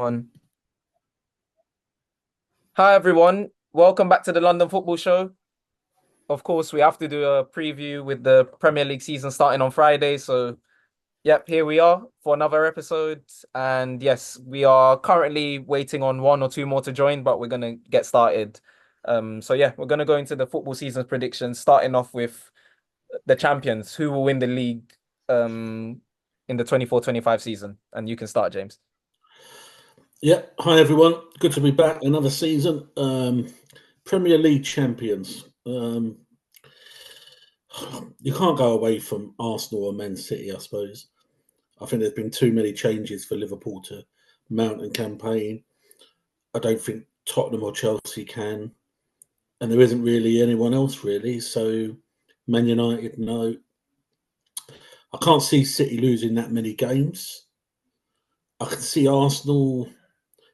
On. Hi everyone, welcome back to the London Football Show. Of course, we have to do a preview with the Premier League season starting on Friday. So, yep, here we are for another episode. And yes, we are currently waiting on one or two more to join, but we're gonna get started. So yeah, we're gonna go into the football season's predictions, starting off with the champions, who will win the league in the 24-25 season. And you can start, James. Yeah, hi everyone. Good to be back. Another season. Premier League champions. You can't go away from Arsenal or Man City, I suppose. I think there's been too many changes for Liverpool to mount and campaign. I don't think Tottenham or Chelsea can, and there isn't really anyone else really. So, Man United, no. I can't see City losing that many games. I can see Arsenal.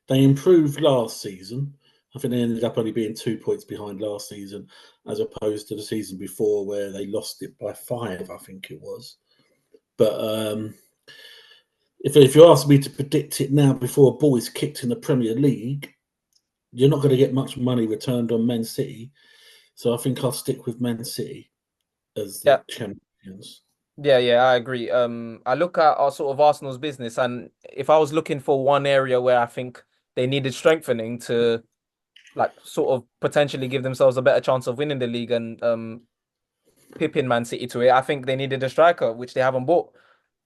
They improved last season. I think they ended up only being 2 points behind last season, as opposed to the season before where they lost it by 5, I think it was. But if you ask me to predict it now before a ball is kicked in the Premier League, you're not going to get much money returned on Man City. So I think I'll stick with Man City as the Yeah. champions. Yeah, I agree. I look at our sort of Arsenal's business, and if I was looking for one area where I think they needed strengthening to like sort of potentially give themselves a better chance of winning the league and pipping Man City to it, I think they needed a striker, which they haven't bought.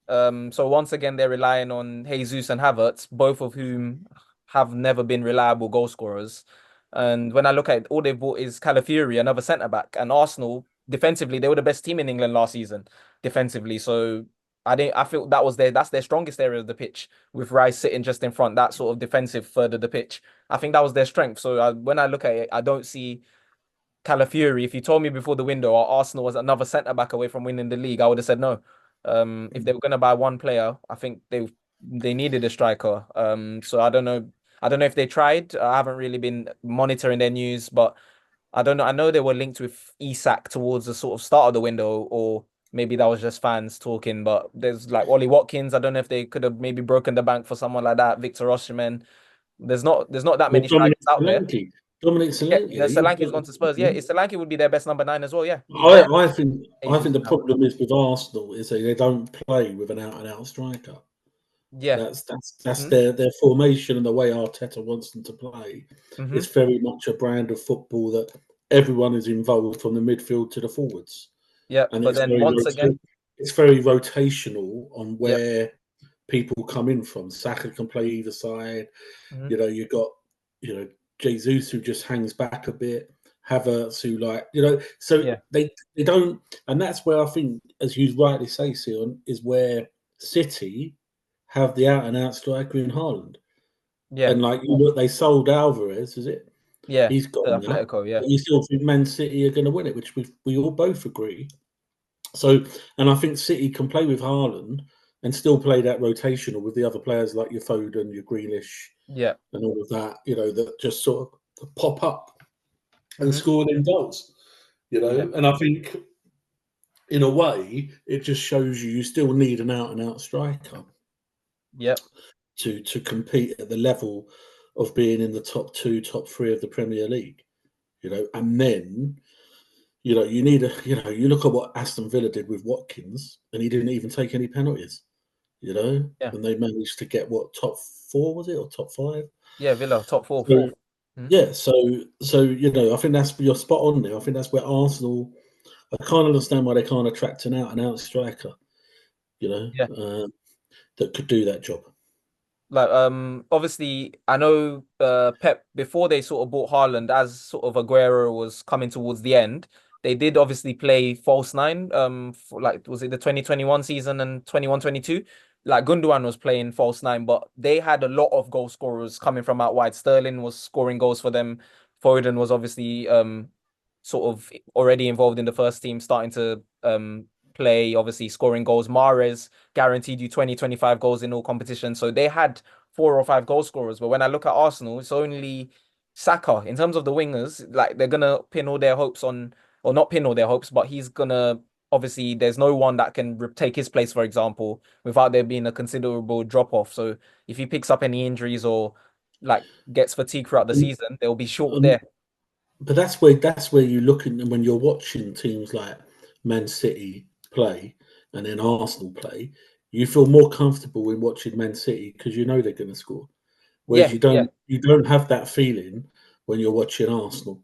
So once again, they're relying on Jesus and Havertz, both of whom have never been reliable goal scorers. And when I look at it, all they've bought is Calafiori, another centre back, and Arsenal defensively, they were the best team in England last season defensively. So I feel that's their strongest area of the pitch with Rice sitting just in front, that sort of defensive third of the pitch. I think that was their strength. So when I look at it, I don't see Calafiori. If you told me before the window Arsenal was another centre back away from winning the league, I would have said no. If they were going to buy one player, I think they needed a striker. So I don't know. I don't know if they tried. I haven't really been monitoring their news, but I don't know. I know they were linked with Isak towards the sort of start of the window, or maybe that was just fans talking. But there's like Ollie Watkins. I don't know if they could have maybe broken the bank for someone like that. Victor Osimhen. There's not that Or many Dominic strikers out there. Solanke. Dominic Yeah, Solanke. Solanke's gone to Spurs. Yeah, Solanke would be their best number 9 as well. Yeah, he's I, very I think I Jesus think the and Havertz. problem is with Arsenal is that they don't play with an out and out striker. Yeah. That's hmm their formation and the way Arteta wants them to play. hmm It's very much a brand of football that everyone is involved from the midfield to the forwards, Yeah. and But then once again, it's very rotational on yeah. where people come in from. Saka can play either side. hmm You've got Jesus who just hangs back a bit. Havertz who so Yeah. they don't, and that's where I think, as you rightly say, Sion, is where City have the out and out striker in Haaland. Yeah. And like you look, they sold Alvarez, is it? Yeah. He's The gone now. Atletico. Yeah. But you still think Man City are going to win it, which we all both agree. So, and I think City can play with Haaland and still play that rotational with the other players like your Foden, your Grealish, Yeah. and all of that, that just sort of pop up and hmm score them goals, Yeah. And I think in a way, it just shows you still need an out and out striker Yeah. to compete at the level of being in the top 2, top 3 of the Premier League, and then you need you look at what Aston Villa did with Watkins, and he didn't even take any penalties, Yeah. and they managed to get what, top 4 was it, or top 5? Yeah. Villa top four, So fourth. Mhm. yeah, I think that's you're spot on there. I think that's where Arsenal. I can't understand why they can't attract an out and out striker, you know, Yeah. uh, that could do that job. Like obviously I know Pep before they sort of bought Haaland as sort of Aguero was coming towards the end, they did obviously play false nine for like was it the 2021 season and 21-22, like Gundogan was playing false nine, but they had a lot of goal scorers coming from out wide. Sterling was scoring goals for them. Foden was obviously sort of already involved in the first team, starting to play, obviously scoring goals. Mahrez guaranteed you 20-25 goals in all competitions. So they had 4 or 5 goal scorers. But when I look at Arsenal, it's only Saka. In terms of the wingers, like they're gonna pin all their hopes on, or not pin all their hopes, but he's gonna obviously there's no one that can take his place, for example, without there being a considerable drop off. So if he picks up any injuries or like gets fatigue throughout the Um, season, they'll be short um, there. but that's where you look in when you're watching teams like Man City play and then Arsenal play. You feel more comfortable in watching Man City because you know they're going to score. Whereas Yeah, yeah, you don't have that feeling when you're watching Arsenal.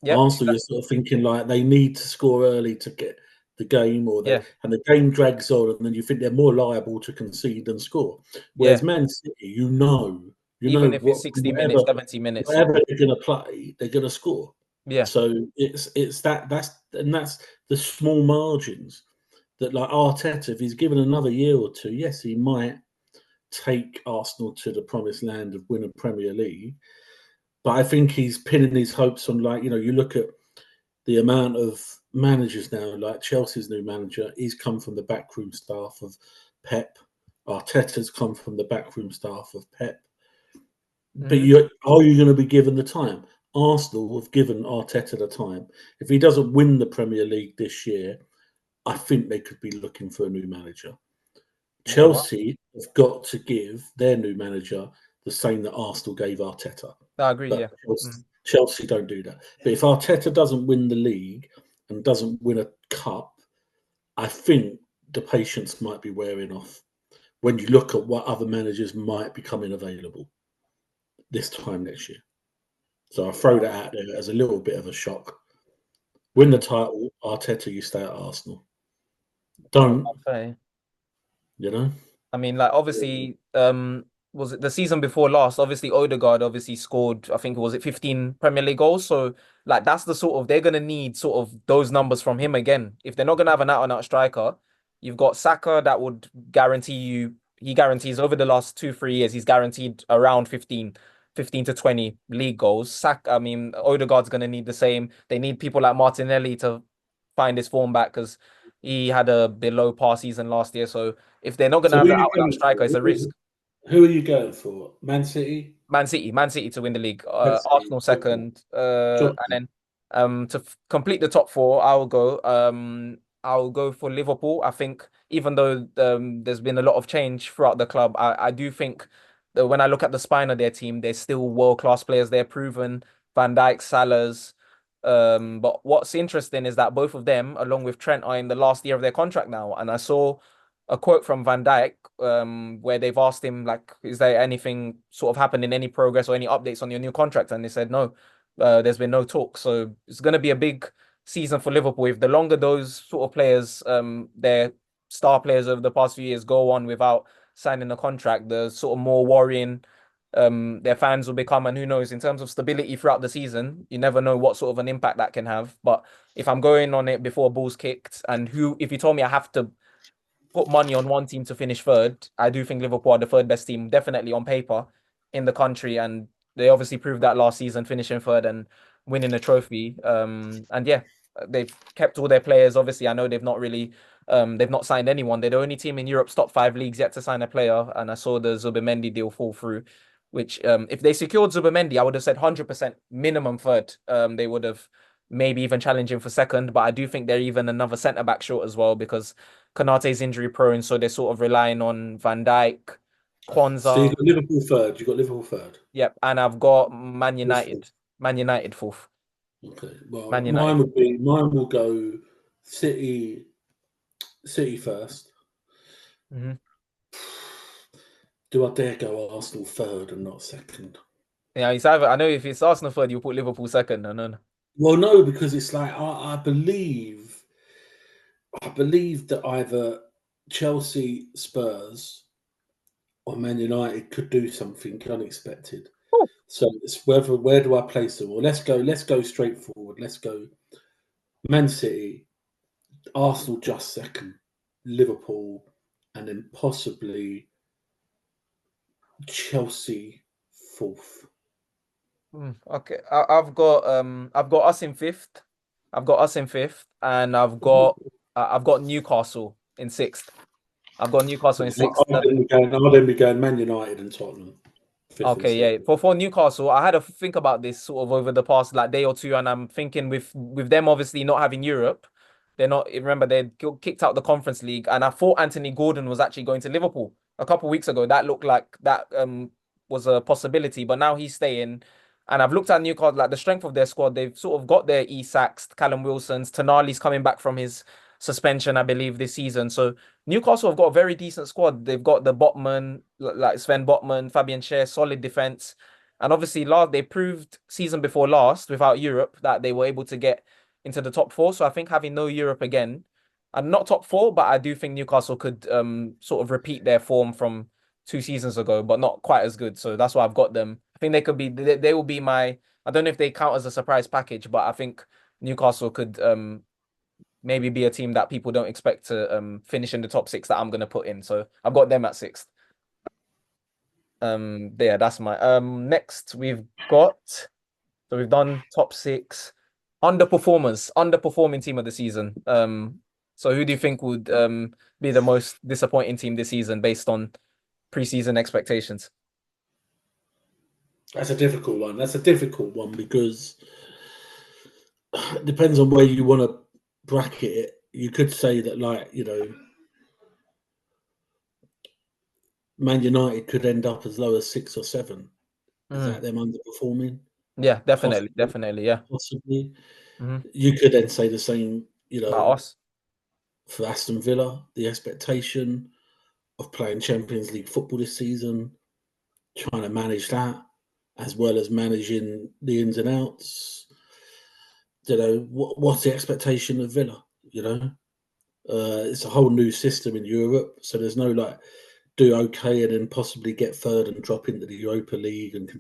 yep, Arsenal, you're sort of thinking like they need to score early to get the game, yeah, and the game drags on, and then you think they're more liable to concede than score. yeah. Whereas Man City, you know Even if it's what 60 minutes, 70 minutes. whatever they're going to play, they're going to score. Yeah, So it's that's the small margins that like Arteta, if he's given another year or two, yes, he might take Arsenal to the promised land of win a Premier League. But I think he's pinning his hopes on like you look at the amount of managers now, like Chelsea's new manager, he's come from the backroom staff of Pep. Arteta's come from the backroom staff of Pep. But hmm, are you going to be given the time? Arsenal have given Arteta the time. If he doesn't win the Premier League this year, I think they could be looking for a new manager. yeah. Well, Chelsea have got to give their new manager the same that Arsenal gave Arteta. I agree. But Yeah. Mhm. Chelsea don't do that. But if Arteta doesn't win the league and doesn't win a cup, I think the patience might be wearing off when you look at what other managers might be coming available this time next year. So I throw that out there as a little bit of a shock. Win the Mm. title, Arteta, you stay at Arsenal. No, Don't, fair. you know? I mean, like obviously, was it the season before last? Obviously, Odegaard obviously scored, I think it was it 15 Premier League goals. So like that's the sort of they're gonna need sort of those numbers from him again. If they're not gonna have an out-and-out striker, you've got Saka that would guarantee you, he guarantees over the last 2, 3 years, he's guaranteed around 15 to 20 league goals. I mean, Odegaard's gonna need the same. They need people like Martinelli to find his form back because he had a below par season last year. So if they're not going to So have who the are you out and out going striker, for? it's a risk. Who are you going for? Man City? Man City to win the league. Man City. Arsenal Okay. second. Job And then to complete the top four, I'll go for Liverpool. I think even though there's been a lot of change throughout the club, I do think that when I look at the spine of their team, they're still world class players. They're proven. Van Dijk, Salah's. But what's interesting is that both of them, along with Trent, are in the last year of their contract now. And I saw a quote from Van Dijk, where they've asked him, like, is there anything sort of happening, any progress or any updates on your new contract? And they said no, there's been no talk. So it's going to be a big season for Liverpool. If the longer those sort of players, their star players over the past few years go on without signing a contract, the sort of more worrying their fans will become. And who knows, in terms of stability throughout the season, you never know what sort of an impact that can have. But if I'm going on it before a ball's kicked, and who, if you told me I have to put money on one team to finish third, I do think Liverpool are the third best team, definitely on paper, in the country. And they obviously proved that last season, finishing third and winning the trophy. And yeah, they've kept all their players. Obviously, I know they've not signed anyone. They're the only team in Europe's top five leagues yet to sign a player. And I saw the Zubimendi deal fall through, which if they secured Zubimendi, I would have said 100% minimum third. They would have maybe even challenging for second, but I do think they're even another centre back short as well because Konate's injury prone, so they're sort of relying on Van Dijk, So you've Kwanzaa. got Liverpool third. You've got Liverpool third. Yep, and I've got Who's fourth? Man United fourth. Okay. Well, Man United. mine will go City City first. Hmm. Do I dare go Arsenal third and not second? Yeah, it's either I know if it's Arsenal third, you put Liverpool second. No, no, no. Well, no, because it's like I believe that either Chelsea, Spurs, or Man United could do something unexpected. Oh, So it's where do I place them? Well, let's go straight forward. Let's go Man City, Arsenal just second, Liverpool, and then possibly Chelsea fourth. okay. I've got us in fifth. I've got us in fifth, and I've got Newcastle in sixth. I've got Newcastle in sixth. I'll then be going Man United and Tottenham, fifth and Okay, sixth. yeah. For Newcastle, I had to think about this sort of over the past like day or two, and I'm thinking with them obviously not having Europe, They're not. Remember, they kicked out the Conference League, and I thought Anthony Gordon was actually going to Liverpool a couple of weeks ago. That looked like that was a possibility, but now he's staying. And I've looked at Newcastle, like the strength of their squad. They've sort of got their Isaks, Callum Wilson's, Tonali's coming back from his suspension, I believe, this season. So Newcastle have got a very decent squad. They've got the Botman, like Sven Botman, Fabian Schär, solid defense. And obviously, they proved season before last without Europe that they were able to get into the top four. So I think having no Europe again, and not top four, but I do think Newcastle could sort of repeat their form from 2 seasons ago, but not quite as good. So that's why I've got them. I think they could be. They will be my. I don't know if they count as a surprise package, but I think Newcastle could maybe be a team that people don't expect to finish in the top six that I'm going to put in. So I've got them at sixth. Yeah, that's my next we've got. So we've done top six underperforming team of the season. So who do you think would be the most disappointing team this season based on preseason expectations? That's a difficult one. That's a difficult one because it depends on where you want to bracket it. You could say that, like, Man United could end up as low as 6 or 7. Is that them underperforming? Yeah, definitely, Possibly. definitely, yeah. Possibly. Mhm. You could then say the same, About us. for Aston Villa, the expectation of playing Champions League football this season, trying to manage that, as well as managing the ins and outs. What's the expectation of Villa? It's a whole new system in Europe, so there's no do okay and then possibly get third and drop into the Europa League, and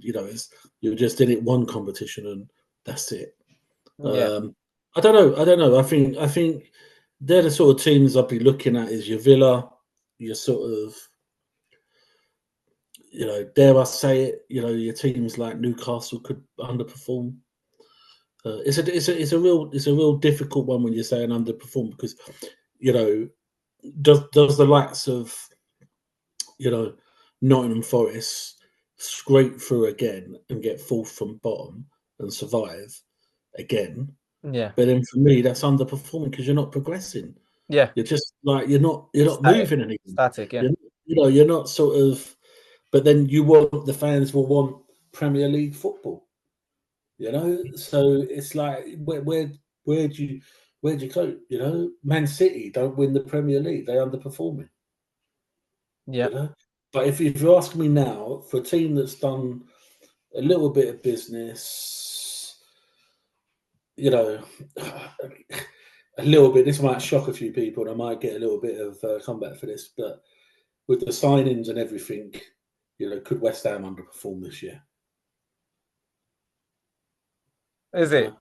you're just in it one competition and that's it. Yeah. I don't know. I think they're the sort of teams I'd be looking at. Is your Villa, your sort of, dare I say it, your teams like Newcastle could underperform. It's a real difficult one when you're saying underperform because, does the likes of, Nottingham Forest scrape through again and get fourth from bottom and survive again? Yeah. But then for me, that's underperforming because you're not progressing. Yeah. You're just you're not Static. moving anything. Static, yeah. You're not sort of. But then the fans will want Premier League football. So it's like where do you go? Man City don't win the Premier League; they're underperforming. Yeah. But if you're asking me now for a team that's done a little bit of business, a little bit. This might shock a few people, and I might get a little bit of comeback for this. But with the signings and everything, could West Ham underperform this year? Is it?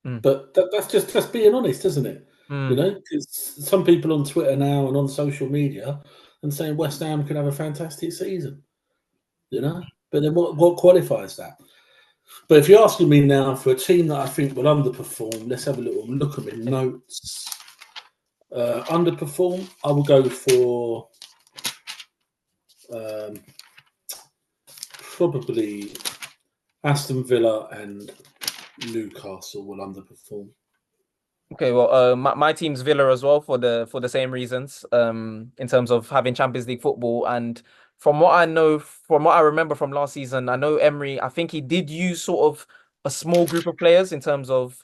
But that's just being honest, isn't it? Because some people on Twitter now and on social media and saying West Ham could have a fantastic season. But then what qualifies that? But if you're asking me now for a team that I think will underperform, let's have a little look at my notes. Underperform, I will go for probably Aston Villa and Newcastle will underperform. Okay, well, my team's Villa as well for the same reasons. In terms of having Champions League football, and from what I remember from last season, I know Emery. I think he did use sort of a small group of players in terms of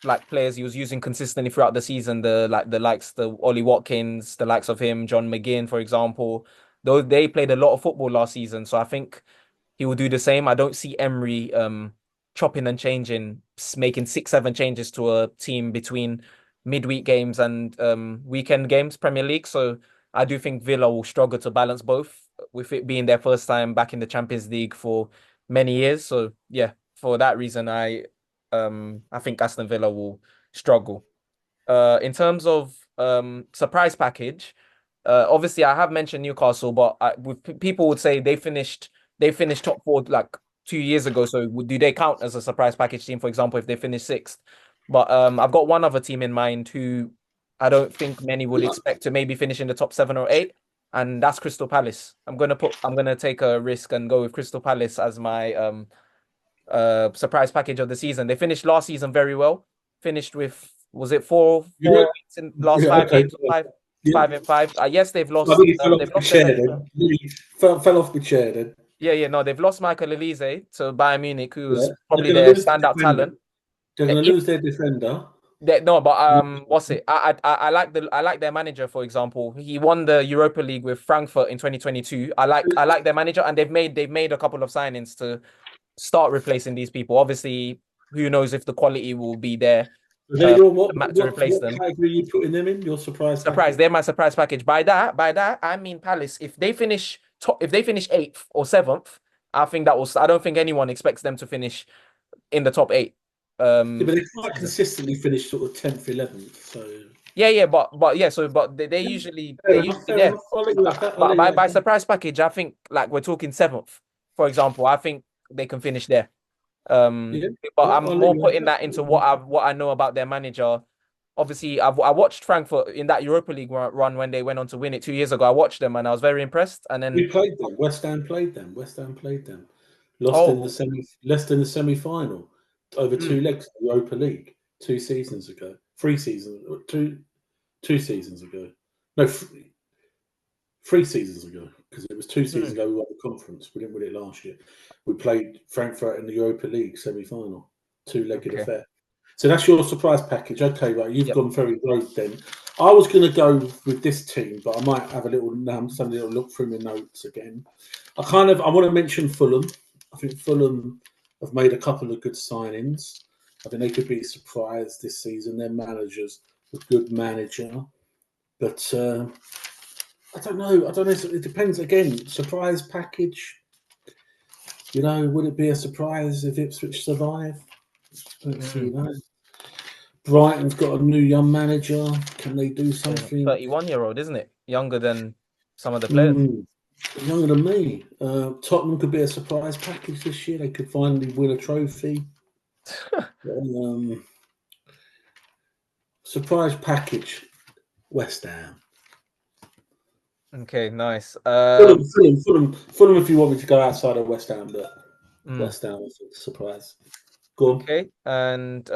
like players he was using consistently throughout the season. The Ollie Watkins, the likes of him, John McGinn, for example. Though they played a lot of football last season, so I think he will do the same. I don't see Emery chopping and changing, making 6, 7 changes to a team between midweek games and weekend games, Premier League. So I do think Villa will struggle to balance both, with it being their first time back in the Champions League for many years. So yeah, for that reason, I think Aston Villa will struggle. In terms of surprise package, obviously I have mentioned Newcastle, but people would say they finished top four like 2 years ago. So do they count as a surprise package team, for example, if they finish sixth? But I've got one other team in mind who I don't think many would expect to maybe finish in the top 7 or 8, and that's Crystal Palace. I'm gonna take a risk and go with Crystal Palace as my surprise package of the season. They finished last season very well. Finished with Was it four Yeah, wins in last yeah, 5 okay. games? Five, Yeah. 5-5. Yes, they've I lost. really fell off They've my lost their chair manager. then. Really fell off my chair then. Yeah, no, they've lost Michael Elise to Bayern Munich, Yeah. who's They're probably going to their lose the standout defender. talent. They're going to lose their defender. No, but what's it? I like their manager, for example. He won the Europa League with Frankfurt in 2022. I like their manager, and they've made a couple of signings to start replacing these people. Obviously, who knows if the quality will be there So they're your to replace what them. category are you putting them in? Your surprise Surprise, package? they're my surprise package. By that, I mean Palace. If they finish top, if they finish eighth or seventh, I think that was. I don't think anyone expects them to finish in the top eight. Yeah, but they quite Season. consistently finish sort of 10th, 11th. So Yeah, but yeah, so but they yeah, usually fair they're enough, usually fair there. enough. I'll let you have that. I'll But let you by have by that. surprise package, I think like we're talking seventh, for example. I think they can finish there. Yeah, But yeah, I'm I'll let more you have putting that into that. what I know about their manager. Obviously, I watched Frankfurt in that Europa League run when they went on to win it 2 years ago. I watched them and I was very impressed. And We then, played them. West Ham played them. West Ham played them. Lost in the oh, semi. Lost in the semi-final over mm, 2 legs of the Europa League 2 seasons ago. 3 seasons. 2 seasons ago. No, 3 seasons ago, because it was 2 seasons mm, ago we won the conference. We didn't win it last year. We played Frankfurt in the Europa League semi-final, two-legged okay, affair. So that's your surprise package. Okay, right, you've yep, gone very rogue then. I was going to go with this team, but I might have a little look through my notes again. I want to mention Fulham. I think Fulham have made a couple of good signings. I think they could be surprised this season. Their manager's a good manager, but I don't know. It depends again. Surprise package. Would it be a surprise if Ipswich survive? Let's see. mm, Brighton's got a new young manager. Can they do something? 31-year-old, isn't it? Younger than some of the players. Mm, younger than me. Tottenham could be a surprise package this year. They could finally win a trophy. Surprise package. West Ham. Okay, nice. Fulham. If you want me to go outside of West Ham, but Mm, West Ham is a surprise. Go on. okay, and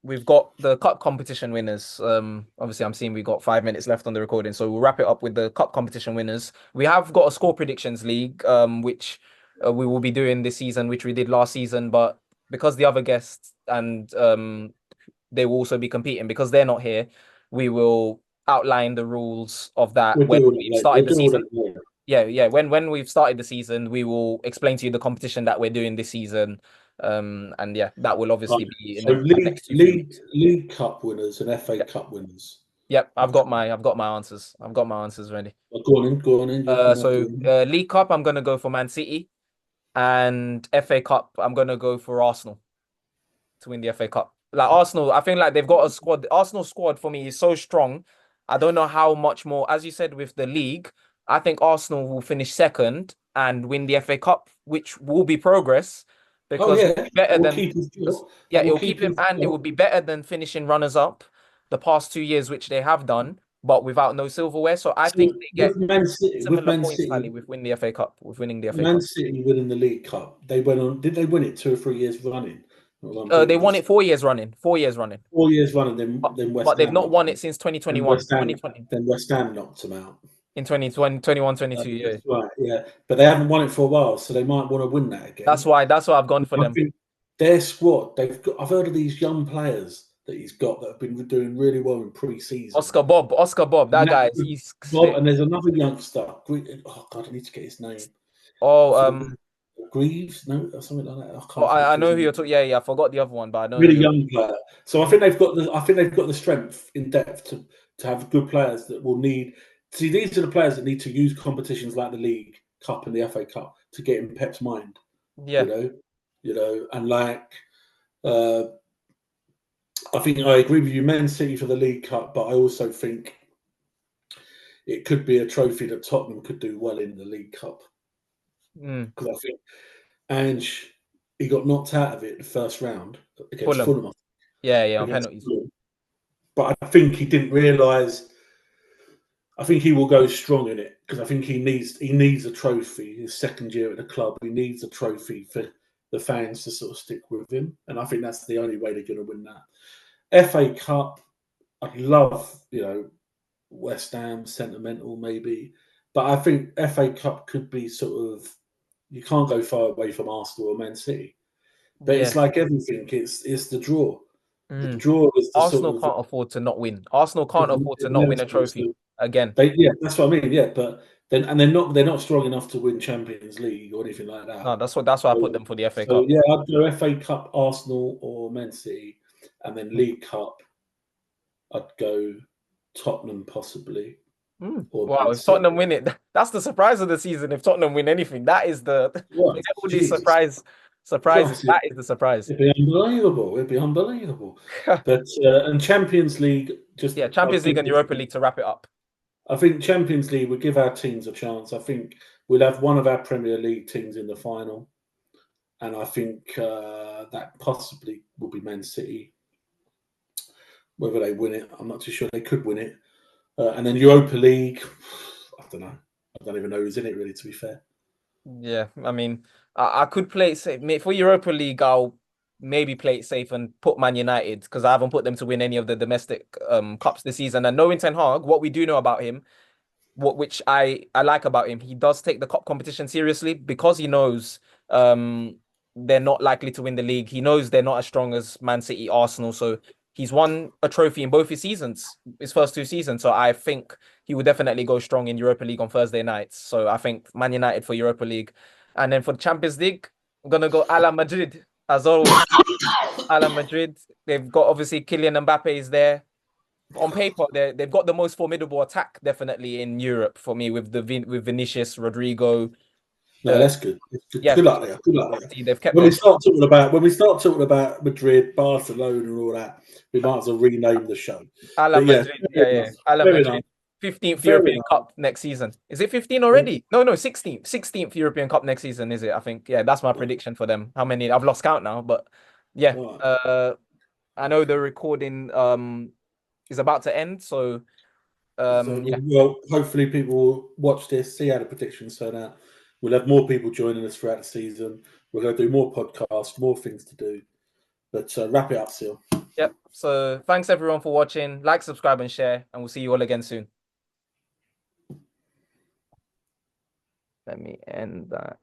we've got the cup competition winners. Obviously, I'm seeing we got 5 minutes left on the recording, so we'll wrap it up with the cup competition winners. We have got a score predictions league, which we will be doing this season, which we did last season, but because the other guests and they will also be competing because they're not here, we will outline the rules of that We'll when do all we've that later. started We'll the do all season. that later. Yeah. When we've started the season, we will explain to you the competition that we're doing this season. And yeah, that will Right. obviously be in So the league, next 2 3 league, weeks. league cup winners and FA Yep. Cup winners. Yep. I've Okay. got my answers. I've got my answers ready. Well, go on in. You can have So the. League Cup, I'm gonna go for Man City, and FA Cup, I'm gonna go for Arsenal to win the FA Cup. Like Arsenal, I think like they've got a squad. The Arsenal squad for me is so strong. I don't know how much more, as you said with the league, I think Arsenal will finish second and win the FA Cup, which will be progress Oh because yeah, better that will than keep his job. yeah, That it will will keep keep him his and it job. would be better than finishing runners up the past 2 years, which they have done, but without no silverware. So I think So they get with Man City, similar points tally with winning the FA Cup, with winning the FA Man Cup. City winning the League Cup, they went on. Did they win it 2 or 3 years running? Well, They unbeaten. won it 4 years running. 4 years running. 4 years running, But, then but West they've Ham not knocked won them. it since Then 2021, West Ham, 2020. then West Ham knocked them out. In 2020, 21, 22. Yeah. That's right, yeah. But they haven't won it for a while, so they might want to win that That's again. why that's why I've gone for I them. think their squad, they've got. I've heard of these young players that he's got that have been doing really well in pre-season. Oscar Bob, And that guy is he's Bob, sick. and there's another youngster. Oh God, I need to get his name. Oh, I forgot. Greaves, no, or something like that. I oh, can't think I of his know who name. you're talking. Yeah, I forgot the other one, but I know who Really you're. young player. So I think they've got the. I think they've got the strength in depth to have good players that will need. See, these are the players that need to use competitions like the League Cup and the FA Cup to get in Pep's mind. Yeah. And like. Uh, I think I agree with you, Man City for the League Cup, but I also think it could be a trophy that Tottenham could do well in the League Cup Mm. because I think Ange he got knocked out of it the first round against Fulham. Fulham. Yeah, on Against penalties. Fulham. But I think he didn't realise. I think he will go strong in it because I think he needs a trophy. His second year at the club, he needs a trophy for the fans to sort of stick with him, and I think that's the only way they're going to win that. FA Cup, I'd love, West Ham sentimental maybe, but I think FA Cup could be sort of, you can't go far away from Arsenal or Man City. But it's Yeah. like everything, it's the draw. The Mm. draw is the Arsenal sort of can't afford to not win. Arsenal can't afford to not win a inevitable. trophy So again. yeah, that's what I mean. Yeah, but then they're not strong enough to win Champions League or anything like that. No, that's why I put them for the FA So Cup. yeah, I'd go FA Cup, Arsenal or Man City, and then League Cup, I'd go Tottenham possibly or Wow, Man if Tottenham City. win it, that's the surprise of the season. If Tottenham win anything, that is the What? forget all these Jesus surprises. Christ! That is the surprise. It'd be unbelievable. It'd be unbelievable. But and Champions League, just Yeah, I'll Champions League give and Europa League to wrap it up. I think Champions League would give our teams a chance. I think we'll have one of our Premier League teams in the final, and I think that possibly will be Man City. Whether they win it, I'm not too sure. They could win it, and then Europa League. I don't know. I don't even know who's in it. Really, to be fair. Yeah, I mean, I could play it safe. For Europa League, I'll maybe play it safe and put Man United because I haven't put them to win any of the domestic cups this season. And knowing Ten Hag, what we do know about him, which I like about him, he does take the cup competition seriously because he knows they're not likely to win the league. He knows they're not as strong as Man City, Arsenal. So he's won a trophy in both his seasons, his first two seasons. So I think he will definitely go strong in Europa League on Thursday nights. So I think Man United for Europa League. And then for the Champions League, I'm gonna go Ala Madrid as always. Ala Madrid. They've got obviously Kylian Mbappe is there on paper, they've got the most formidable attack definitely in Europe for me with with Vinicius, Rodrigo. No, that's good. Yeah, Good luck there. Good luck there. they've kept When their we start talking about Madrid, Barcelona, and all that, we might as well rename the show. Ala But yeah, Madrid. Yeah. Ala fair enough. Madrid. 15th Fair European enough. Cup next season. Is it 15 already? No, 16th. 16th European Cup next season, is it? I think. Yeah, that's my prediction for them. How many? I've lost count now, but yeah. Right. I know the recording is about to end, so yeah. Well, hopefully people will watch this, see how the predictions turn out. We'll have more people joining us throughout the season. We're going to do more podcasts, more things to do. But wrap it up, Seal. Yep. So thanks everyone for watching. Like, subscribe, and share, and we'll see you all again soon. Let me end that.